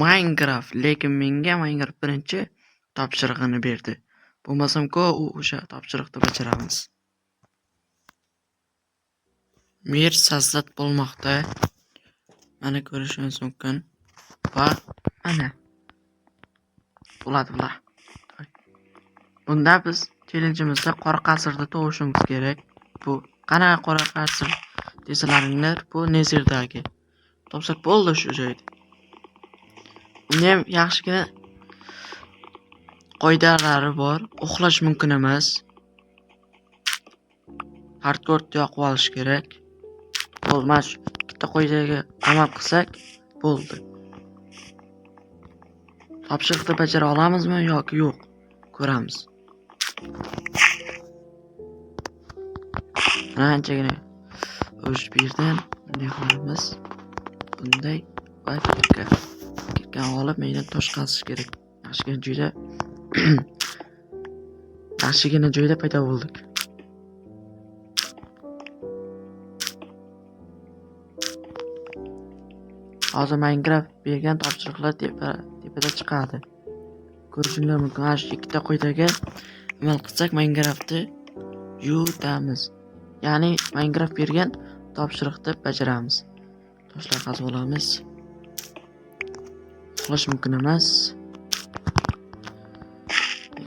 Minecraft, lekin menga Minecraft birinchi topshirig'ini berdi. Bo'lmasam-ku u o'sha topshiriqni bajaramiz. Mer sazlat bo'lmoqda. Mana ko'rishingiz mumkin. Va mana bo'ladi bular. Bunda biz challenge'imizda qora qasrda tug'ishimiz kerak. Bu qanaqa qora qasr desalaringlar, bu Nezerdagi. Topsir bo'ldi shu joyda. Uni ham yaxshigina qoidalari bor. Uxlash mumkin emas. Hardcore yoqib olish kerak. Bo'lmas, bitta qoidaga amal qilsak bo'ldi. Topshiriqni bajara olamizmi yoki yo'q? Ko'ramiz. Anchagina o'sh birdan bunday qilamiz. Bunday va kirgan olib mendan tosh qazish kerak. Yaxshigina joyda paydo bo'ldik. Hozir Minecraft bergan topshiriqlar tepada chiqadi. Ko'rishingiz mumkin. Mana shu ikkita qoidaga amal qilsak Minecraftni yutamiz. Ya'ni Minecraft bergan topshiriqni bajaramiz. Toshlar qazib olamiz. Uxlash mumkin emas.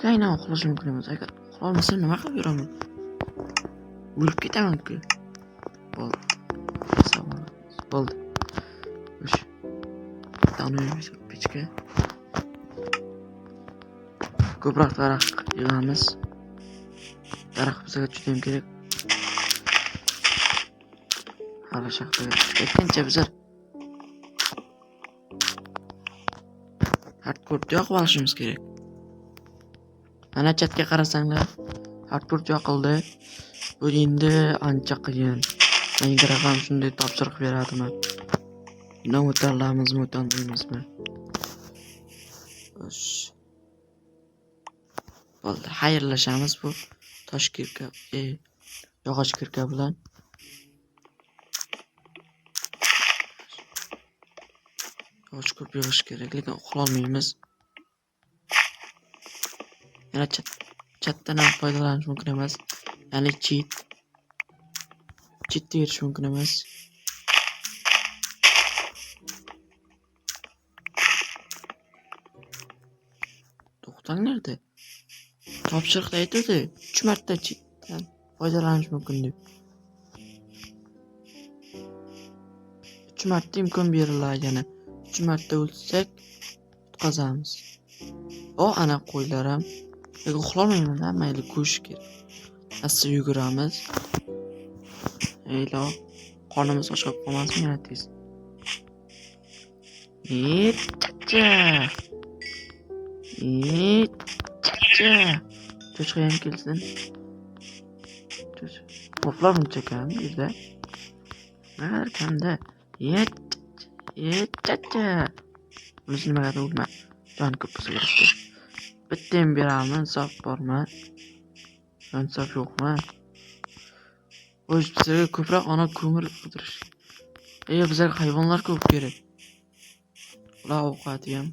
Aynan uxlash mumkin emas. Agar uxlolmasam nima qilib yuraman? O'lib ketaman-ku. Bo'ldi. Tanıyız pichka. Ko'proq daraxt yig'amiz. Daraxt bizga juda ham kerak. Hali shaxtaga ketgancha bizlar hardcore yoqib olishimiz kerak. Mana chatga qarasanglar, hardcore yoqildi. Bu endi ancha qiyin. Minecraft ham shunday topshiriq beradimi? Nima o'tarlamizmi, o'tolmaymizmi? Bo'ldi, xayrlashamiz bu tosh kirka, yog'och kirka bilan. Yog'och ko'p yig'ish kerak, lekin uxlolmaymiz. Yana chatdan ham foydalanish mumkin emas. Ya'ni cheat berish mumkin emas. To'xtanglarda. Topshiriqda aytdi 3 marta cheatdan foydalanish mumkin deb. 3 marta imkon beriladi yana. 3 marta o'lsak qutqazamiz. Ana qo'ylar ham. Lekin uxlamayman, mayli ko'rish kerak. Asta yuguramiz. Eylo, qornimiz och qolmasmi yana tez. Cho'chqa ham kelsin. Qo'plar buncha kam bizda. Naqadar kamda. Bunisi nimaga o'lma. Jon ko'p bo'lsa kerak. Bitta ham beramiz, insof bormi? Insof yo'qmi? O'z bizga ko'proq ona ko'mir qidirish. Bizga hayvonlar ko'p kerak. Ular ovqati ham.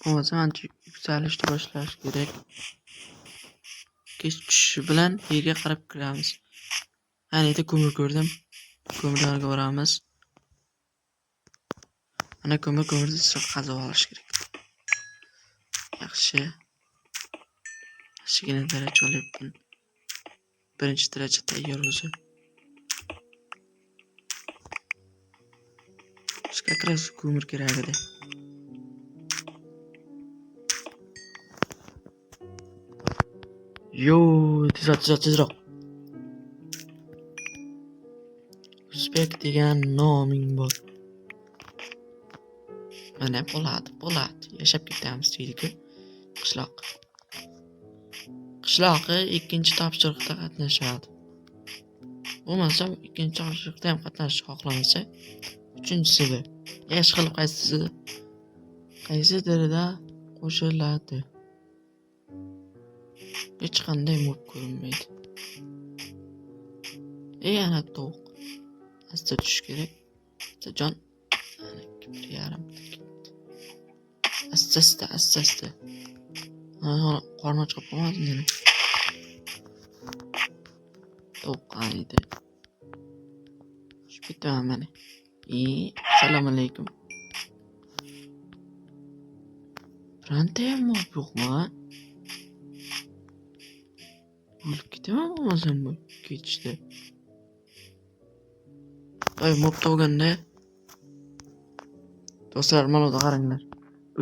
Bo'lmasa ancha yuksalishni boshlash kerak. Kech tushishi bilan yerga qarab kiramiz. Ana yerda ko'mir ko'rdim. Ko'mirlarga boramiz. Ana ko'mirni qazib olish kerak. Yaxshigina daraja olyapman. Birinchi daraja tayyor o'zi. Как раз ko'mir kerak edi. Tezroq. Uzbek degan noming bor. Mana bo'ladi. Yashab ketamiz deydi-ku. Qishloqi ikkinchi topshiriqda qatnashadi. Bo'lmasa ikkinchi topshiriqda ham qatnashishni xohlamasa, uchinchisida yaxshi qilib qaysidirida qo'shiladi. Hech qanday mob ko'rinmaydi. Ana tovuq. Asta tush kerak. Jon. Bir yarim. Asta. Qorni chiqib qolmadimi yana? To'qqanida. Shu bittaman mana. Assalomu alaykum. Bironta ham mob yo'qmi? O'lib ketaman bo'lmasam bu ketishda. Toy mob topganda. Do'stlar, mana bu qaranglar.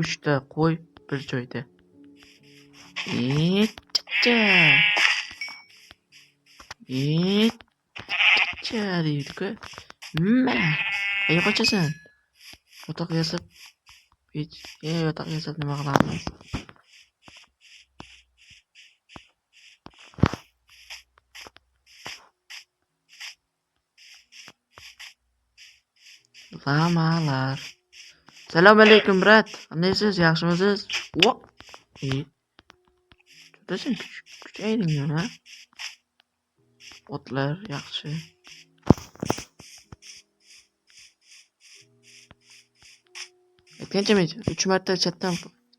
3 ta qo'y bir joyda. Chicha deydi-ku. Nima? Qayerga qochasan? Yotoq yasab yotoq yasab nima qilamiz? Lamalar. Assalomu alaykum, brat. Qandaysiz? Yaxshimisiz? Judasan kuchaydingmi, ha? Otlar yaxshi. Aytgancha men 3 marta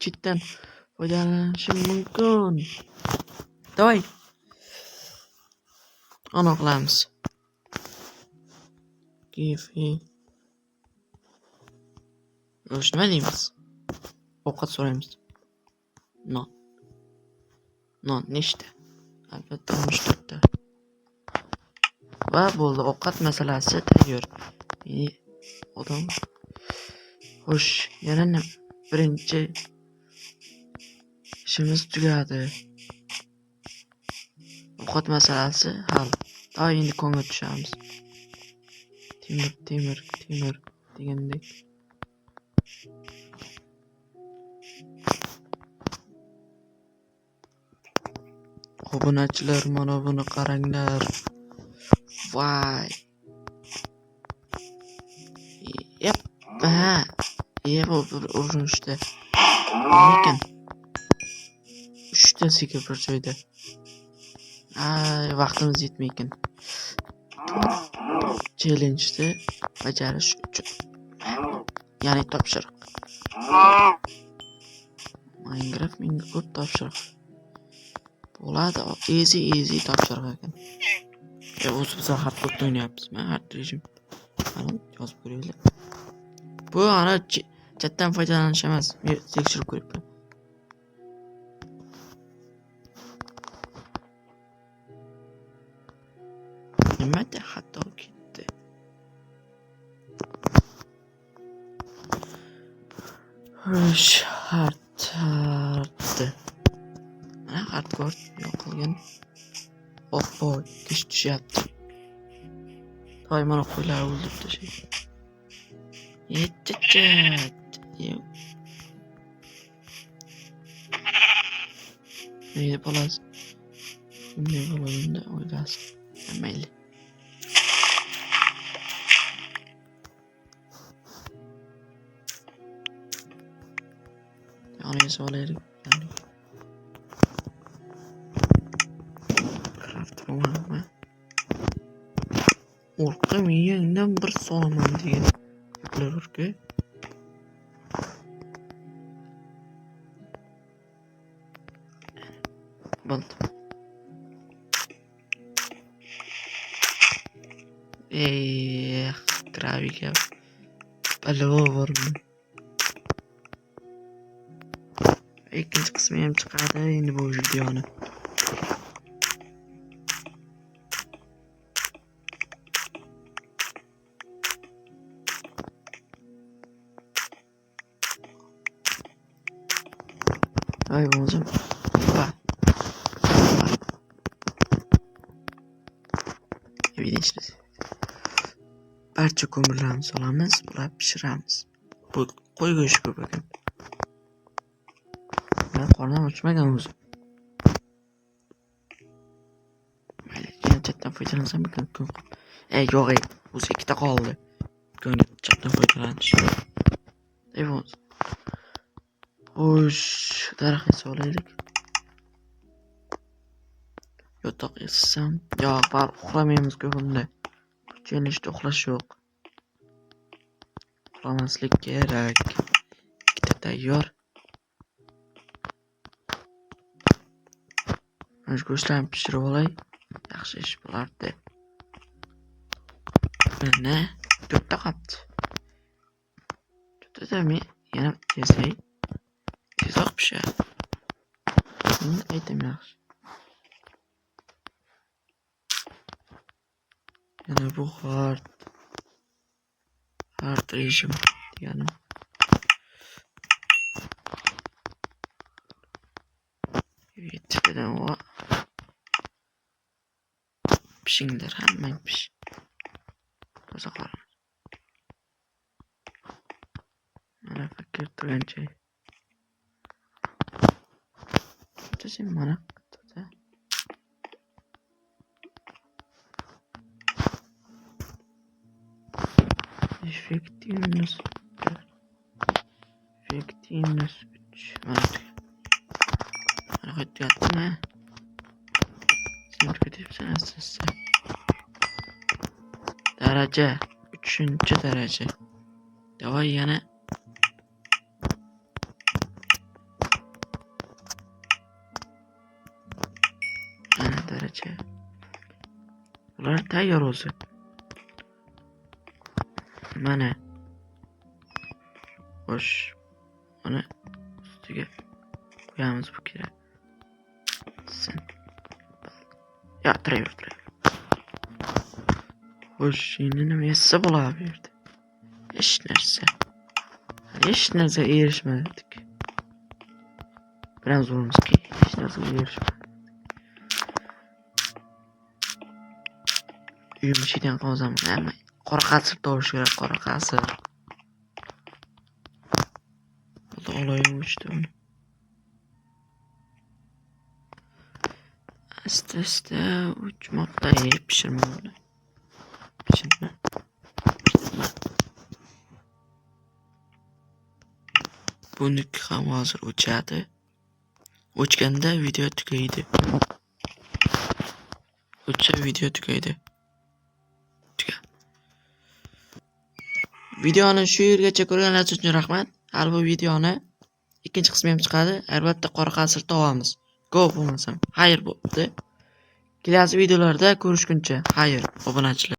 chetdan foydalanishim mumkin. Davay. Ana qilamiz. Nima deymiz? Ovqat so'raymiz. Non nechta? Albatta 14 ta. Va bo'ldi, ovqat masalasi tayyor. Odam. Xo'sh, yana birinchi ishimiz tugadi. Ovqat masalasi hal. Endi konga tushamiz. Temir degandek. Obunachilar, mana buni qaranglar. Vay. Bu bir urinishda. Lekin 3 tasiga bir joyda. Vaqtimiz yetmaydi. Challenge'ni bajarish uchun. Ya'ni topshiriq. Minecraft menga ko'p topshiriq. Bo'ladi, easy topshiriq ekan. O'zi biz hardcore o'ynayapmiz. Men hard rejim. Mana yozib ko'ringlar. Bu ana chatdan foydalanish emas. Men tekshirib ko'ryapman. Nimada xato ketdi? Mana hardcore yo'qolgan. Boy, kish tushyapti. Toy mana qo'ylar o'ldirib tashlaydi. Neydi palaz? Bunday bo'lganda o'ylasin. Mayli. Yoniga solaylik. Craft bo'lmayapmi? O'rqim yengdan bir solaman degan gaplar bor-ku. Bo'ldi. Graviga palavo bormi? Ikkinchi qismi ham chiqadi endi bu videoni. Ay bo'lsam. Evidently. Barcha ko'mirlarni solamiz, ular pishiramiz. Bu qo'y go'shti ko'p ekan. Men qornim ochmagan o'zi. Mayli, chatdan foydalansam ekan. Yo'q, o'zi ikkita qoldi. Ko'ngil chatdan foydalanish. Bo'ldi. Xo'sh, daraxtga solaylik. Yotoq yasam. Yo'q, uxlamaymiz-ku bunda. Jo'nashda uxlash yo'q. Uxlamaslik kerak. Ikkita tayyor. Mana go'shtlarni pishirib olay. Yaxshi ish bo'lardi. Mana 4 ta qolibdi. 4 ta men yana yesay tezroq pishadi. Men aytam yaxshi. Yana bu hard rejim deganim. Yettidan va pishinglar, hammang pish. Toza qolin. Mana fakir turgan joy. Sen mana toza. Effektivnost 3. Mana qaytyaptimi? Sen ketibsan asosda. Daraja 3-daraja. Davay yana. Mana daraja. Ular tayyor o'zi. Mana. Xo'sh. Mana ustiga qo'yamiz bu kerak. Sen. Ya, turaver. Xo'sh, endi nima yesa bo'ladi bu yerda? Hech narsa erishmadik. Biroz urimizki, hech narsaga erishmadik. Uyim ichidan qozam, hamma qora qasr tovush kerak, qora qasr. Xudo olayim o'chdi uni. Asta uchmoqda pishirma uni. Pishirma. Buniki ham hozir o'chadi. O'chganda video tugaydi. O'chsa video tugaydi. Videoni shu yergacha ko'rganlar uchun rahmat. Hali bu videoni ikkinchi qismi ham chiqadi. Albatta qora qasr tovamiz. Go bo'lmasam. Xayr bo'pti. Kelasi videolarda ko'rishguncha. Xayr, obunachilar.